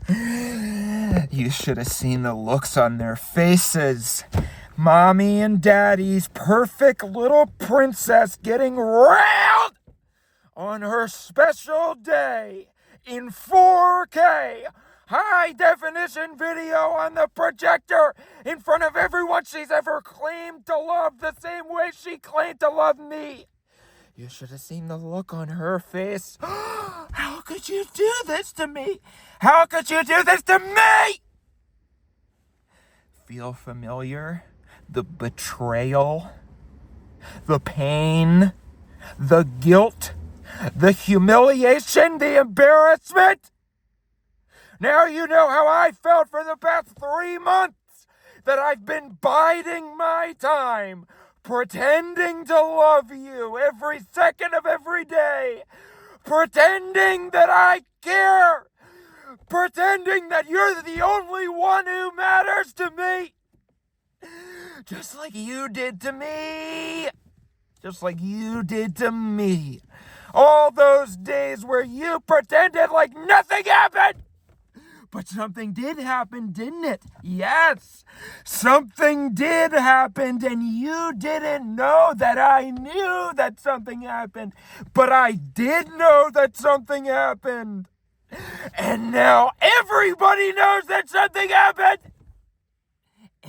You should have seen the looks on their faces. Mommy and Daddy's perfect little princess getting railed on her special day in 4K high definition video on the projector in front of everyone she's ever claimed to love the same way she claimed to love me. You should have seen the look on her face. How could you do this to me? How could you do this to me? Feel familiar? The betrayal, the pain, the guilt, the humiliation, the embarrassment. Now you know how I felt for the past 3 months, that I've been biding my time, pretending to love you every second of every day, pretending that I care, pretending that you're the only one who matters to me. Just like you did to me. Just like you did to me. All those days where you pretended like nothing happened. But something did happen, didn't it? Yes, something did happen, and you didn't know that I knew that something happened. But I did know that something happened. And now everybody knows that something happened.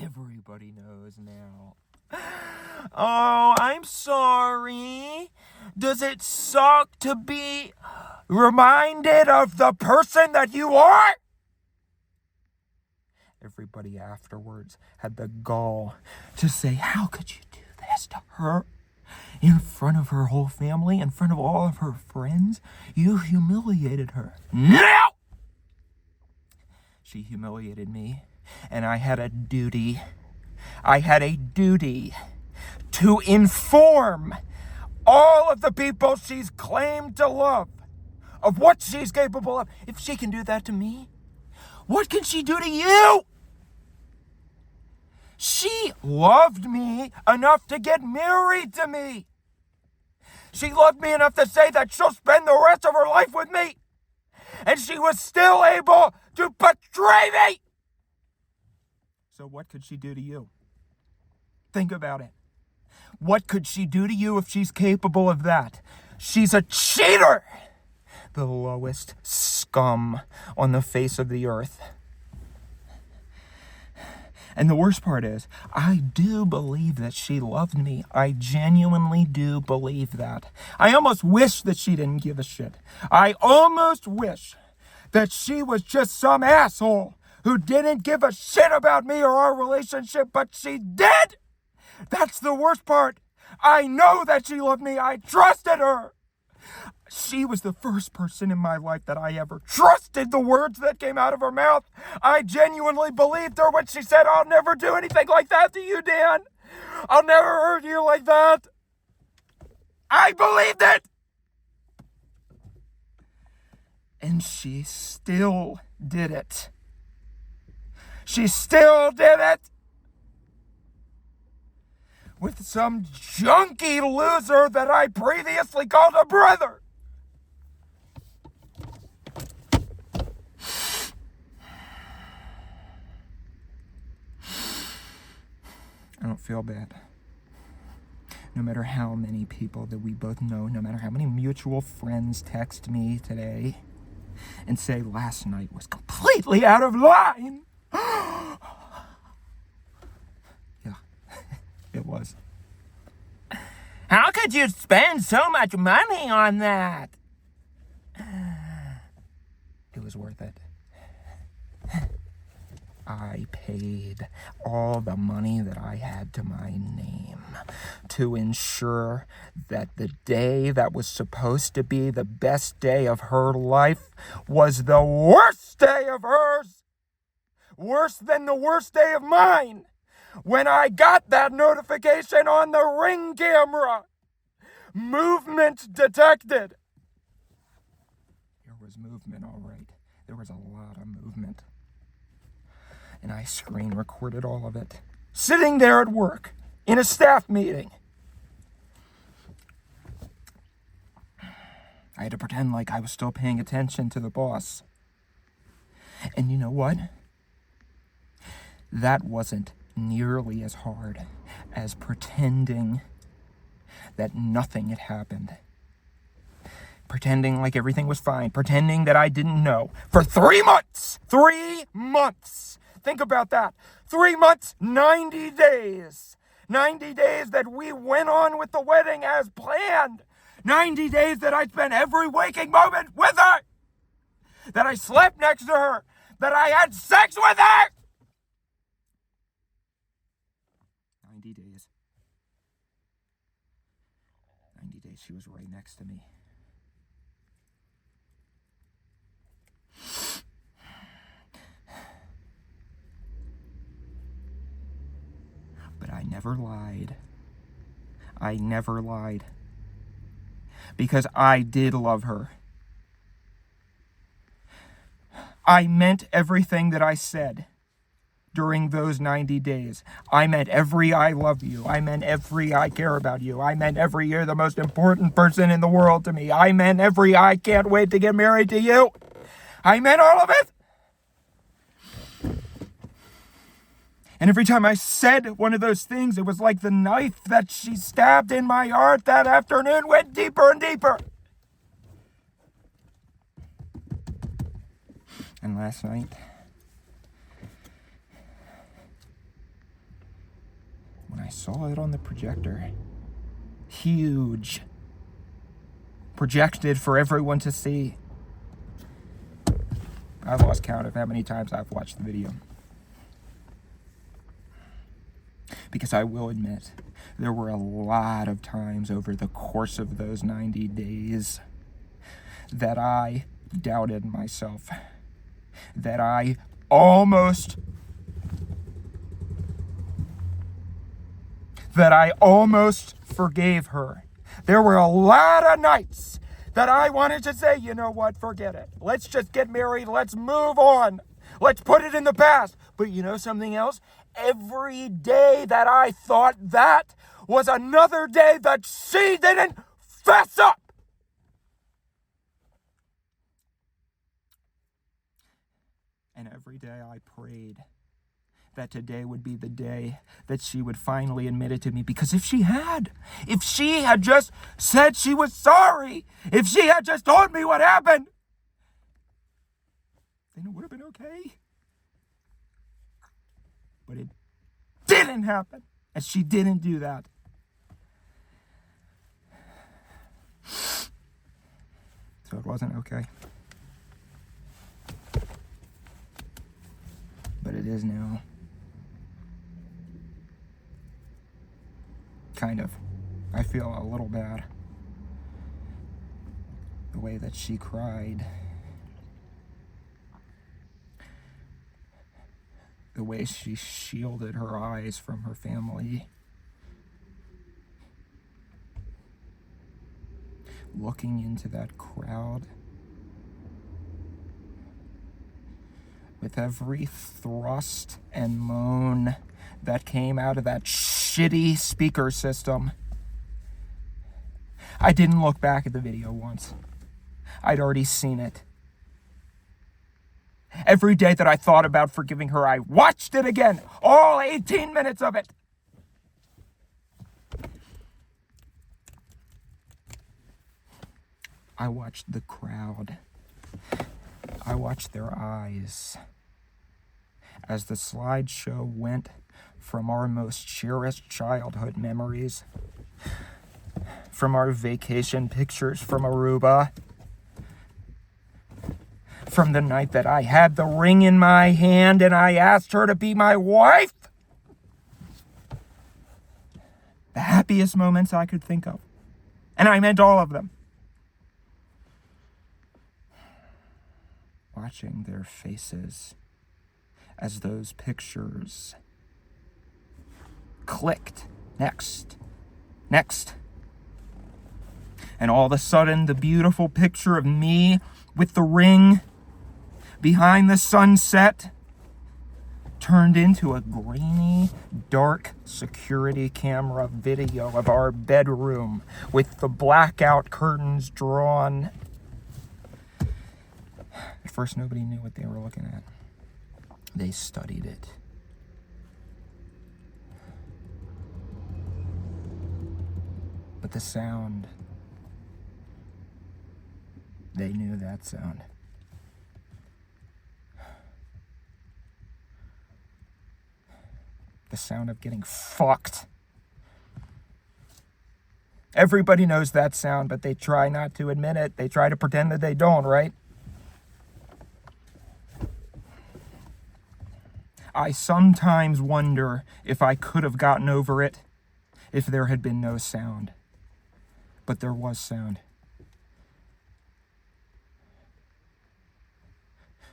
Everybody knows now. Oh, I'm sorry. Does it suck to be reminded of the person that you are? Everybody afterwards had the gall to say, how could you do this to her? In front of her whole family, in front of all of her friends, you humiliated her. No! She humiliated me, and I had a duty. I had a duty to inform all of the people she's claimed to love of what she's capable of. If she can do that to me, what can she do to you? She loved me enough to get married to me. She loved me enough to say that she'll spend the rest of her life with me. And she was still able to betray me. So what could she do to you? Think about it. What could she do to you if she's capable of that? She's a cheater. The lowest scum on the face of the earth. And the worst part is, I do believe that she loved me. I genuinely do believe that. I almost wish that she didn't give a shit. I almost wish that she was just some asshole who didn't give a shit about me or our relationship, but she did! That's the worst part. I know that she loved me. I trusted her. She was the first person in my life that I ever trusted the words that came out of her mouth. I genuinely believed her when she said, I'll never do anything like that to you, Dan. I'll never hurt you like that. I believed it. And she still did it. She still did it. With some junky loser that I previously called a brother. I don't feel bad. No matter how many people that we both know, no matter how many mutual friends text me today and say last night was completely out of line. Yeah, it was. How could you spend so much money on that? It was worth it. I paid all the money that I had to my name to ensure that the day that was supposed to be the best day of her life was the worst day of hers. Worse than the worst day of mine. When I got that notification on the Ring camera. Movement detected. There was movement, all right. There was a lot of movement. And I screen recorded all of it. Sitting there at work, in a staff meeting. I had to pretend like I was still paying attention to the boss. And you know what? That wasn't nearly as hard as pretending that nothing had happened. Pretending like everything was fine. Pretending that I didn't know. For 3 months! 3 months! Think about that. 3 months, 90 days. 90 days that we went on with the wedding as planned. 90 days that I spent every waking moment with her. That I slept next to her. That I had sex with her. 90 days. 90 days she was right next to me. But I never lied. I never lied. Because I did love her. I meant everything that I said during those 90 days. I meant every I love you. I meant every I care about you. I meant every you're the most important person in the world to me. I meant every I can't wait to get married to you. I meant all of it. And every time I said one of those things, it was like the knife that she stabbed in my heart that afternoon went deeper and deeper. And last night, when I saw it on the projector, huge, projected for everyone to see, I lost count of how many times I've watched the video. Because I will admit, there were a lot of times over the course of those 90 days that I doubted myself. That I almost forgave her. There were a lot of nights that I wanted to say, you know what, forget it. Let's just get married. Let's move on. Let's put it in the past. But you know something else? Every day that I thought that was another day that she didn't fess up. And every day I prayed that today would be the day that she would finally admit it to me. Because if she had just said she was sorry, if she had just told me what happened, then it would have been okay. But it didn't happen, and she didn't do that. So it wasn't okay. But it is now. Kind of. I feel a little bad. The way that she cried. The way she shielded her eyes from her family. Looking into that crowd. With every thrust and moan that came out of that shitty speaker system. I didn't look back at the video once. I'd already seen it. Every day that I thought about forgiving her, I watched it again. All 18 minutes of it. I watched the crowd. I watched their eyes as the slideshow went from our most cherished childhood memories, from our vacation pictures from Aruba, from the night that I had the ring in my hand and I asked her to be my wife. The happiest moments I could think of. And I meant all of them. Watching their faces as those pictures clicked. Next. And all of a sudden, the beautiful picture of me with the ring behind the sunset turned into a grainy, dark security camera video of our bedroom with the blackout curtains drawn. At first, nobody knew what they were looking at. They studied it. But the sound, they knew that sound. The sound of getting fucked. Everybody knows that sound, but they try not to admit it. They try to pretend that they don't, right? I sometimes wonder if I could have gotten over it if there had been no sound. But there was sound.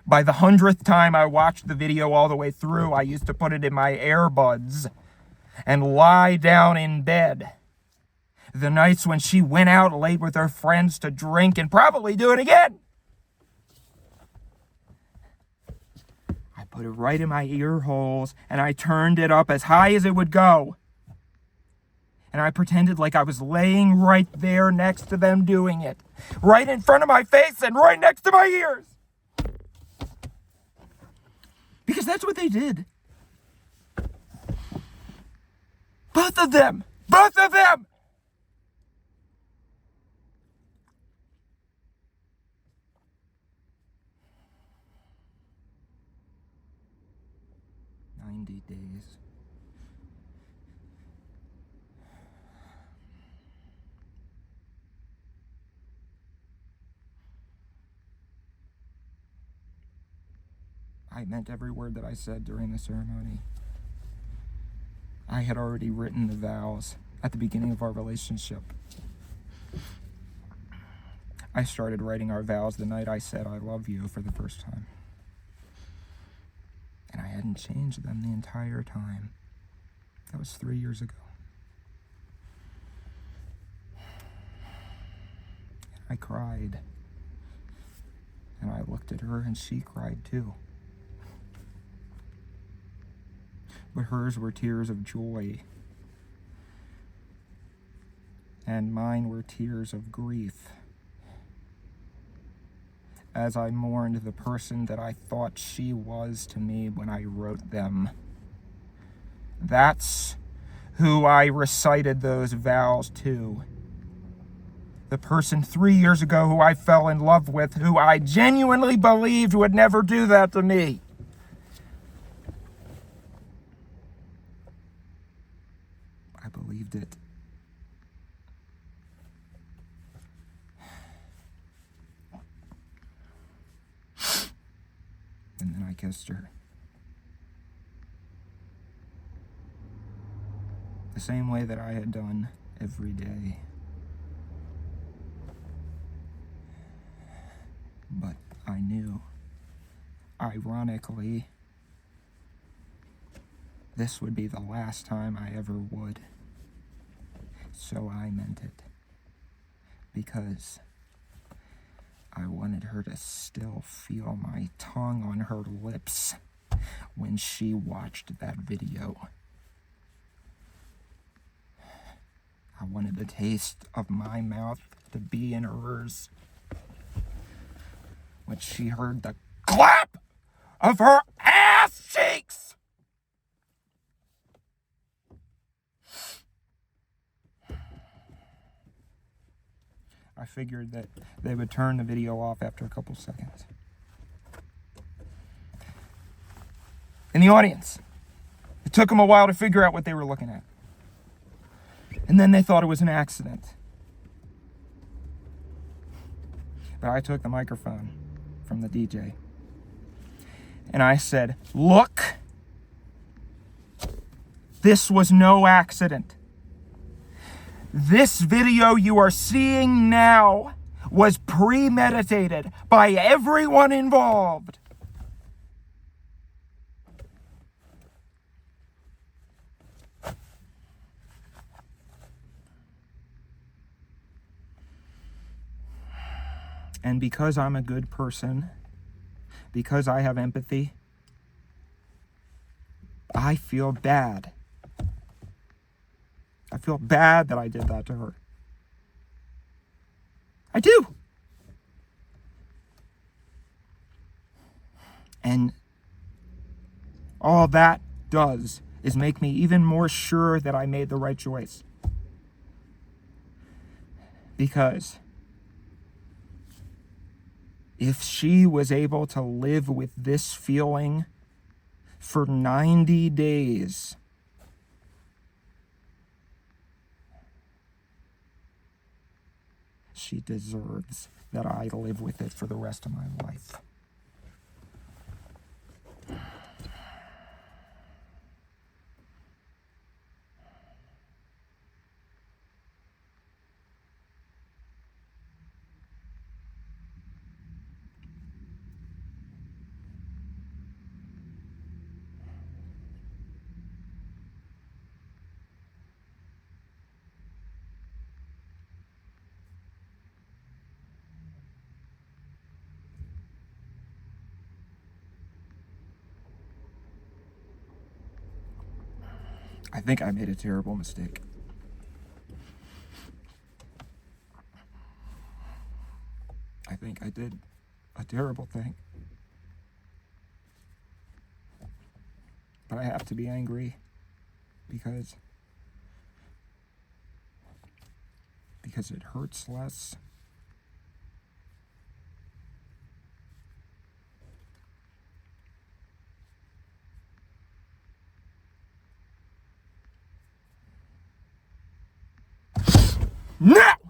By the 100th time I watched the video all the way through, I used to put it in my earbuds and lie down in bed. The nights when she went out late with her friends to drink and probably do it again. I put it right in my ear holes and I turned it up as high as it would go. And I pretended like I was laying right there next to them doing it. Right in front of my face and right next to my ears. Because that's what they did. Both of them! Both of them! Days. I meant every word that I said during the ceremony. I had already written the vows at the beginning of our relationship. I started writing our vows the night I said I love you for the first time. And I hadn't changed them the entire time. That was 3 years ago. I cried. And I looked at her and she cried too. But hers were tears of joy. And mine were tears of grief. As I mourned the person that I thought she was to me when I wrote them. That's who I recited those vows to. The person 3 years ago who I fell in love with, who I genuinely believed would never do that to me. I believed it. And then I kissed her. The same way that I had done every day. But I knew, ironically, this would be the last time I ever would. So I meant it. Because I wanted her to still feel my tongue on her lips when she watched that video. I wanted the taste of my mouth to be in hers when she heard the clap of her ass cheeks. I figured that they would turn the video off after a couple seconds. In the audience, it took them a while to figure out what they were looking at. And then they thought it was an accident. But I took the microphone from the DJ. And I said, look, this was no accident. This video you are seeing now was premeditated by everyone involved. And because I'm a good person, because I have empathy, I feel bad. I feel bad that I did that to her. I do. And All that does is make me even more sure that I made the right choice. Because if she was able to live with this feeling for 90 days, she deserves that I live with it for the rest of my life. I think I made a terrible mistake. I think I did a terrible thing. But I have to be angry because it hurts less. Now!